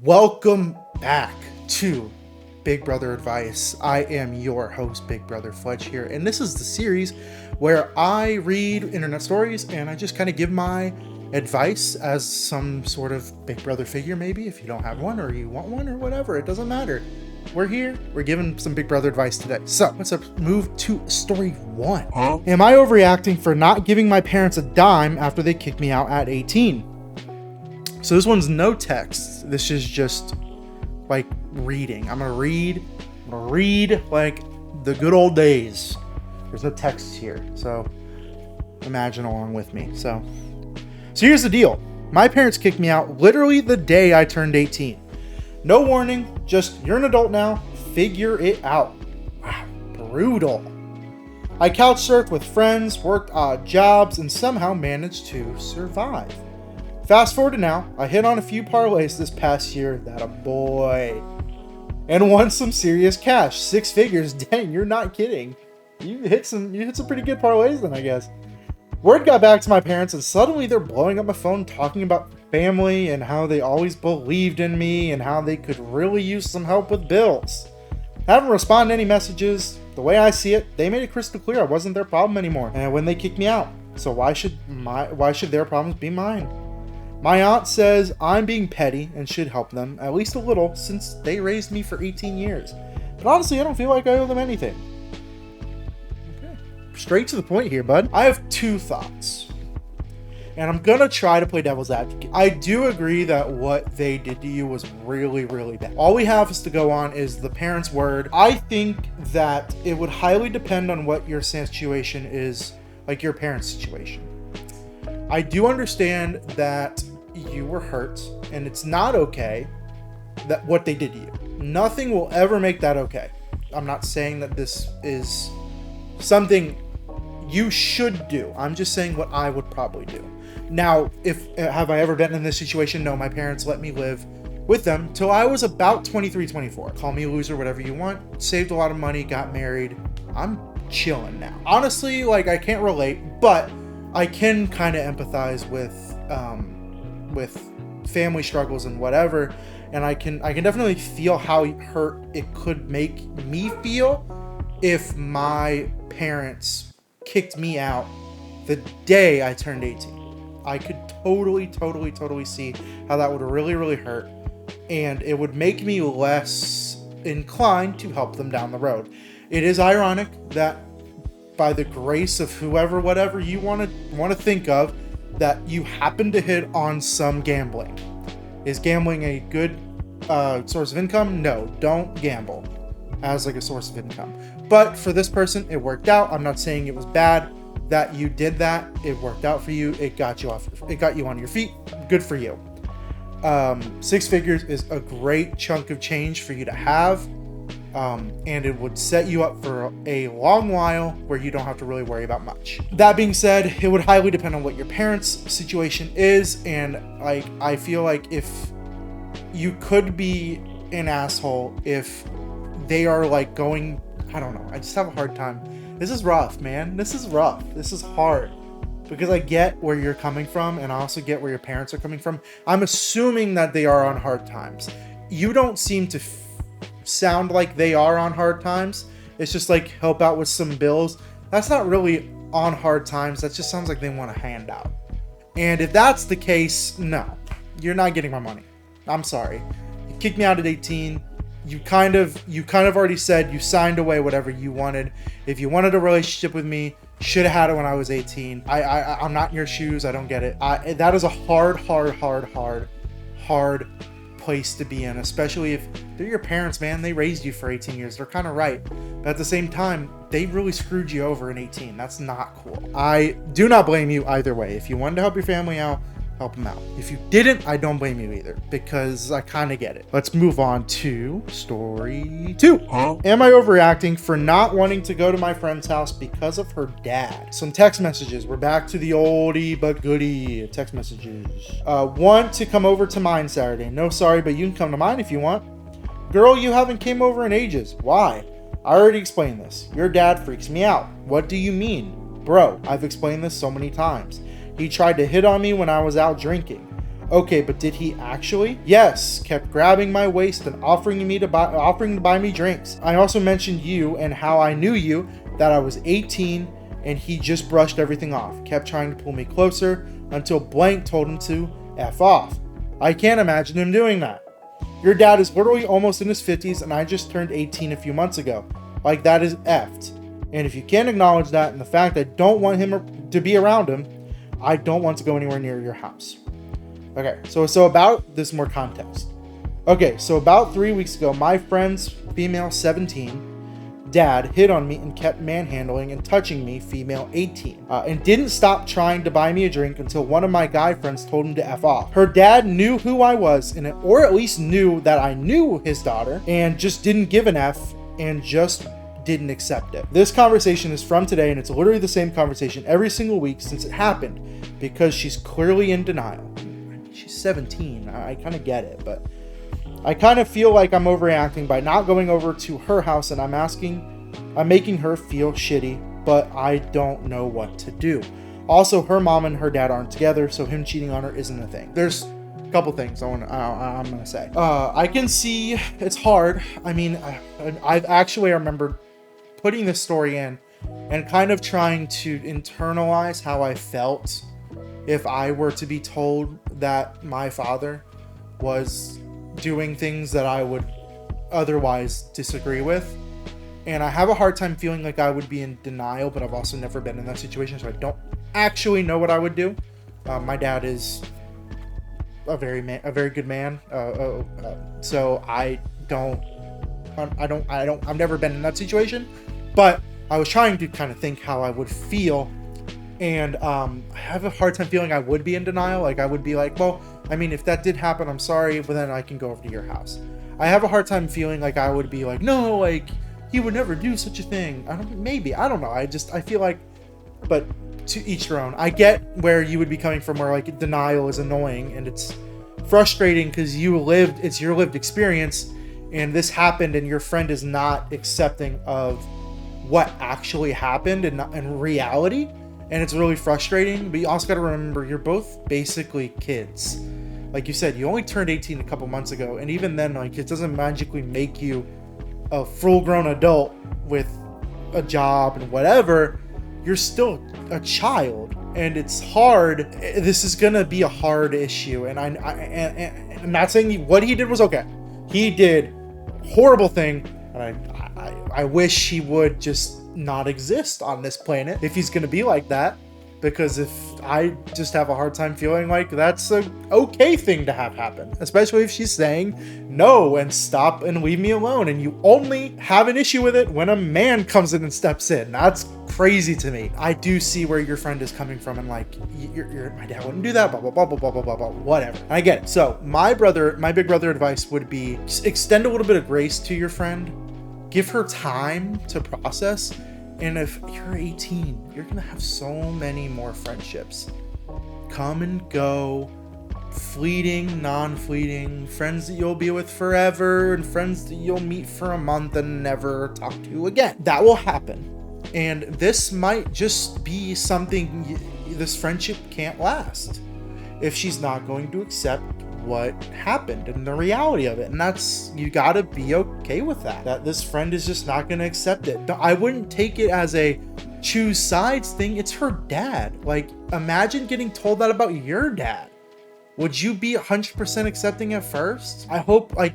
Welcome back to Big Brother Advice. I am your host, Big Brother Fletch here, and this is the series where I read internet stories and I just kind of give my advice as some sort of Big Brother figure, maybe, if you don't have one or you want one or whatever, it doesn't matter. We're here, we're giving some Big Brother advice today. So let's move to story one. Am I overreacting for not giving my parents a dime after they kicked me out at 18? So this one's no text. This is just like reading. I'm gonna read like the good old days. There's no text here, so imagine along with me. So here's the deal. My parents kicked me out literally the day I turned 18. No warning, just you're an adult now, figure it out. Wow, brutal. I couch surfed with friends, worked odd jobs, and somehow managed to survive. Fast forward to now, I hit on a few parlays this past year, that a boy, and won some serious cash, 6 figures. Dang, you're not kidding. You hit some pretty good parlays then, I guess. Word got back to my parents, and suddenly they're blowing up my phone talking about family and how they always believed in me and how they could really use some help with bills. I haven't responded to any messages. The way I see it, they made it crystal clear I wasn't their problem anymore, and when they kicked me out, so why should their problems be mine? My aunt says I'm being petty and should help them, at least a little, since they raised me for 18 years. But honestly, I don't feel like I owe them anything. Okay. Straight to the point here, bud. I have 2 thoughts. And I'm gonna try to play devil's advocate. I do agree that what they did to you was really, really bad. All we have is to go on is the parents' word. I think that it would highly depend on what your situation is, like your parents' situation. I do understand that you were hurt and it's not okay that what they did to you. Nothing will ever make that okay. I'm not saying that this is something you should do. I'm just saying what I would probably do. Now, have I ever been in this situation? No, my parents let me live with them till I was about 23, 24. Call me a loser, whatever you want. Saved a lot of money, got married. I'm chilling now. Honestly, I can't relate, but I can kind of empathize with family struggles and whatever, and I can definitely feel how hurt it could make me feel if my parents kicked me out the day I turned 18. I could totally see how that would really, really hurt, and it would make me less inclined to help them down the road. It is ironic that by the grace of whoever, whatever you want to think of, that you happen to hit on some gambling. Is gambling a good source of income? No, don't gamble as a source of income. But for this person, it worked out. I'm not saying it was bad that you did that. It worked out for you. It got you on your feet. Good for you. 6 figures is a great chunk of change for you to have. And it would set you up for a long while where you don't have to really worry about much. That being said, it would highly depend on what your parents' situation is, and I feel like if you could be an asshole if they are going, I don't know, I just have a hard time. This is rough, man. This is rough. This is hard. Because I get where you're coming from, and I also get where your parents are coming from. I'm assuming that they are on hard times. You don't seem to sound like they are on hard times. It's just help out with some bills. That's not really on hard times. That just sounds like they want a handout. And if that's the case, no, you're not getting my money. I'm sorry. You kicked me out at 18. You kind of already said you signed away whatever you wanted. If you wanted a relationship with me, should have had it when I was 18. I'm not in your shoes. I don't get it. That is a hard place to be in, especially if they're your parents, man. They raised you for 18 years. They're kind of right. But at the same time, they really screwed you over in 18. That's not cool. I do not blame you either way. If you wanted to help your family out, help them out. If you didn't, I don't blame you either, because I kind of get it. Let's move on to story 2. Am I overreacting for not wanting to go to my friend's house because of her dad? Some text messages. We're back to the oldie but goodie text messages. Want to come over to mine Saturday? No, sorry, but you can come to mine if you want. Girl, you haven't came over in ages. Why? I already explained this. Your dad freaks me out. What do you mean? Bro, I've explained this so many times. He tried to hit on me when I was out drinking. Okay, but did he actually? Yes, kept grabbing my waist and offering to buy me drinks. I also mentioned you and how I knew you, that I was 18, and he just brushed everything off. Kept trying to pull me closer until blank told him to F off. I can't imagine him doing that. Your dad is literally almost in his 50s and I just turned 18 a few months ago. Like, that is effed. And if you can't acknowledge that and the fact I don't want him to be around him, I don't want to go anywhere near your house. Okay, so about this more context. Okay, so about 3 weeks ago, my friend's female 17 dad hit on me and kept manhandling and touching me, female 18, and didn't stop trying to buy me a drink until one of my guy friends told him to F off. Her dad knew who I was, or at least knew that I knew his daughter, and just didn't give an F and just didn't accept it. This conversation is from today, and it's literally the same conversation every single week since it happened, because she's clearly in denial. She's 17, I kind of get it, but I kind of feel like I'm overreacting by not going over to her house, and I'm making her feel shitty, but I don't know what to do. Also, her mom and her dad aren't together, so him cheating on her isn't a thing. There's a couple things I'm gonna say. I can see it's hard. I mean, I've actually remembered putting this story in and kind of trying to internalize how I felt if I were to be told that my father was doing things that I would otherwise disagree with. And I have a hard time feeling like I would be in denial, but I've also never been in that situation, so I don't actually know what I would do. My dad is a very good man, so I've never been in that situation, but I was trying to kind of think how I would feel. And I have a hard time feeling I would be in denial. Like, I would be like, well, I mean, if that did happen, I'm sorry, but then I can go over to your house. I have a hard time feeling like I would be like, no, like, he would never do such a thing. I don't know. I feel like, but to each their own. I get where you would be coming from, where like denial is annoying and it's frustrating because it's your lived experience, and this happened and your friend is not accepting of what actually happened and not in reality. And it's really frustrating, but you also got to remember you're both basically kids. Like you said, you only turned 18 a couple months ago, and even then, like, it doesn't magically make you a full-grown adult with a job and whatever. You're still a child, and it's hard. This is gonna be a hard issue, and I'm not saying what he did was okay. He did a horrible thing, and I wish he would just not exist on this planet if he's gonna be like that, because if I just have a hard time feeling like that's a okay thing to have happen, especially if she's saying no and stop and leave me alone, and you only have an issue with it when a man comes in and steps in. That's crazy to me. I do see where your friend is coming from, and like, my dad wouldn't do that, blah blah blah blah blah blah blah blah, whatever. I get it. So my big brother advice would be extend a little bit of grace to your friend. Give her time to process. And if you're 18, you're gonna have so many more friendships. Come and go, fleeting, non-fleeting, friends that you'll be with forever, and friends that you'll meet for a month and never talk to again. That will happen. And this might just be something, this friendship can't last if she's not going to accept what happened and the reality of it. And that's, you gotta be okay with that this friend is just not gonna accept it. I wouldn't take it as a choose sides thing. It's her dad. Like, imagine getting told that about your dad. Would you be 100% accepting at first?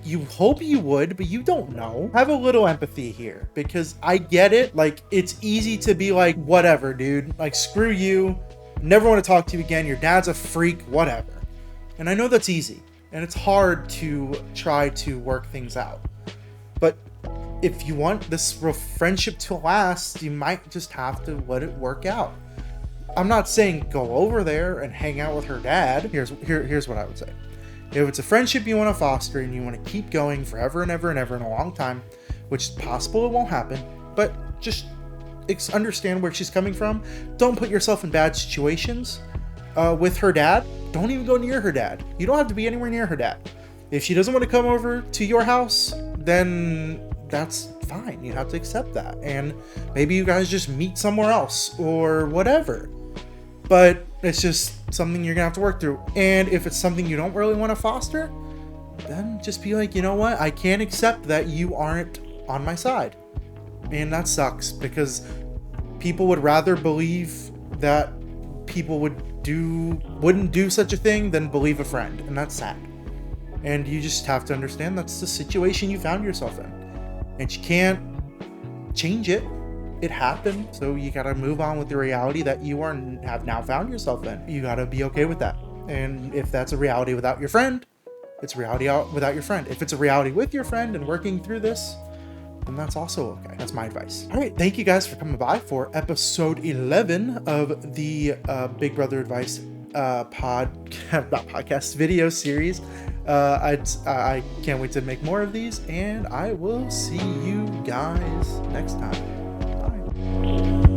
You hope you would, but you don't know. Have a little empathy here, because I get it. Like, it's easy to be like, whatever, dude, like, screw you, never want to talk to you again, your dad's a freak, whatever. And I know that's easy, and it's hard to try to work things out. But if you want this friendship to last, you might just have to let it work out. I'm not saying go over there and hang out with her dad. Here's what I would say. If it's a friendship you want to foster and you want to keep going forever and ever and ever in a long time, which is possible it won't happen, but just understand where she's coming from. Don't put yourself in bad situations. With her dad, don't even go near her dad. You don't have to be anywhere near her dad. If she doesn't want to come over to your house, then that's fine. You have to accept that. And maybe you guys just meet somewhere else or whatever. But it's just something you're gonna have to work through. And if it's something you don't really want to foster, then just be like, you know what, I can't accept that you aren't on my side. And that sucks, because people would rather believe that people wouldn't do such a thing than believe a friend, and that's sad. And you just have to understand that's the situation you found yourself in, and you can't change it. It happened, so you gotta move on with the reality that you have now found yourself in. You gotta be okay with that. And if that's a reality without your friend, it's a reality without your friend. If it's a reality with your friend and working through this, then that's also okay. That's my advice. All right, thank you guys for coming by for episode 11 of the Big Brother Advice podcast video series. I can't wait to make more of these, and I will see you guys next time. Bye.